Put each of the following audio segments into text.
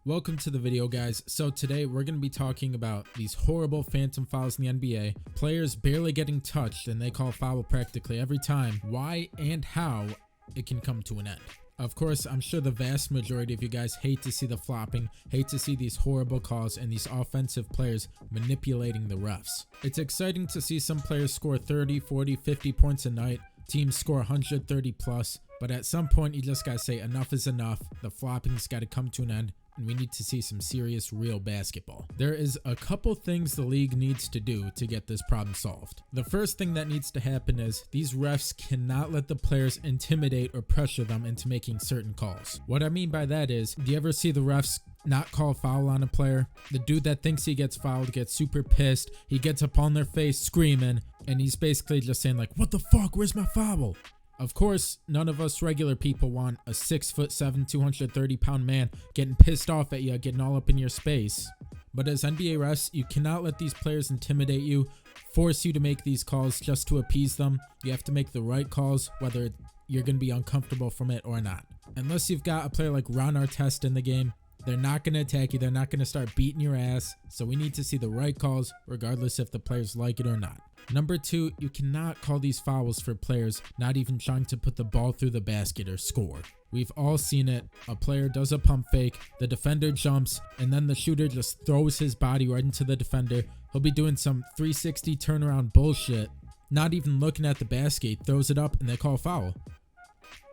Welcome to the video, guys. So today we're going to be talking about these horrible phantom fouls in the NBA, players barely getting touched and they call foul practically every time, why and how it can come to an end. Of course, I'm sure the vast majority of you guys hate to see the flopping, hate to see these horrible calls and these offensive players manipulating the refs. It's exciting to see some players score 30, 40, 50 points a night, teams score 130 plus, but at some point you just gotta say enough is enough, the flopping's gotta come to an end, and we need to see some serious real basketball. There is a couple things the league needs to do to get this problem solved. The first thing that needs to happen is these refs cannot let the players intimidate or pressure them into making certain calls. What I mean by that is, do you ever see the refs not call a foul on a player? The dude that thinks he gets fouled gets super pissed, he gets up on their face screaming, and he's basically just saying like, what the fuck, where's my foul? Of course, none of us regular people want a 6'7", 230-pound man getting pissed off at you, getting all up in your space. But as NBA refs, you cannot let these players intimidate you, force you to make these calls just to appease them. You have to make the right calls, whether you're going to be uncomfortable from it or not. Unless you've got a player like Ron Artest in the game, they're not going to attack you. They're not going to start beating your ass. So we need to see the right calls, regardless if the players like it or not. Number 2, you cannot call these fouls for players not even trying to put the ball through the basket or score. We've all seen it. A player does a pump fake, the defender jumps, and then the shooter just throws his body right into the defender. He'll be doing some 360 turnaround bullshit, not even looking at the basket, throws it up, and they call foul.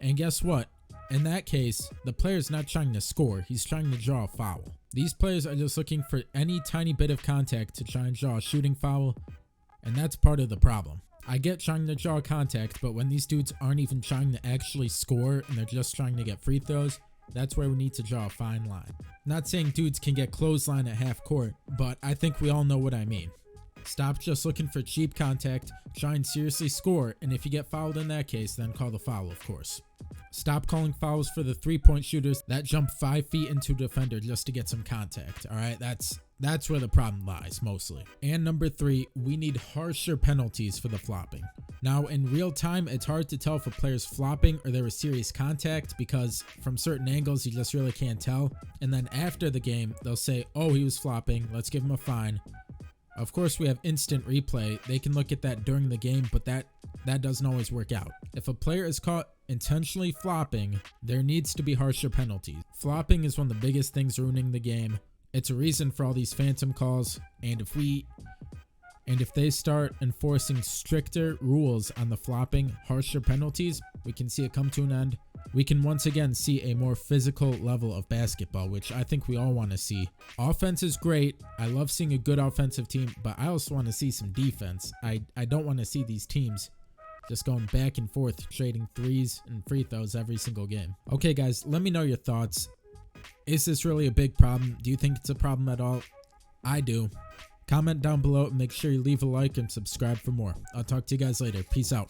And guess what? In that case, the player's not trying to score, he's trying to draw a foul. These players are just looking for any tiny bit of contact to try and draw a shooting foul, and that's part of the problem. I get trying to draw contact, but when these dudes aren't even trying to actually score and they're just trying to get free throws, that's where we need to draw a fine line. Not saying dudes can get clothesline at half court, but I think we all know what I mean. Stop just looking for cheap contact, try and seriously score, and if you get fouled in that case, then call the foul, of course. Stop calling fouls for the three-point shooters that jump 5 feet into a defender just to get some contact, alright? That's where the problem lies, mostly. And number 3, we need harsher penalties for the flopping. Now, in real time, it's hard to tell if a player's flopping or there was serious contact because from certain angles, you just really can't tell. And then after the game, they'll say, oh, he was flopping, let's give him a fine. Of course, we have instant replay. They can look at that during the game, but that doesn't always work out. If a player is caught intentionally flopping, there needs to be harsher penalties. Flopping is one of the biggest things ruining the game. It's a reason for all these phantom calls, and if they start enforcing stricter rules on the flopping, harsher penalties, we can see it come to an end. We can once again see a more physical level of basketball, which I think we all want to see. Offense is great. I love seeing a good offensive team, but I also want to see some defense. I don't want to see these teams just going back and forth, trading threes and free throws every single game. Okay, guys, let me know your thoughts. Is this really a big problem? Do you think it's a problem at all? I do. Comment down below and make sure you leave a like and subscribe for more. I'll talk to you guys later. Peace out.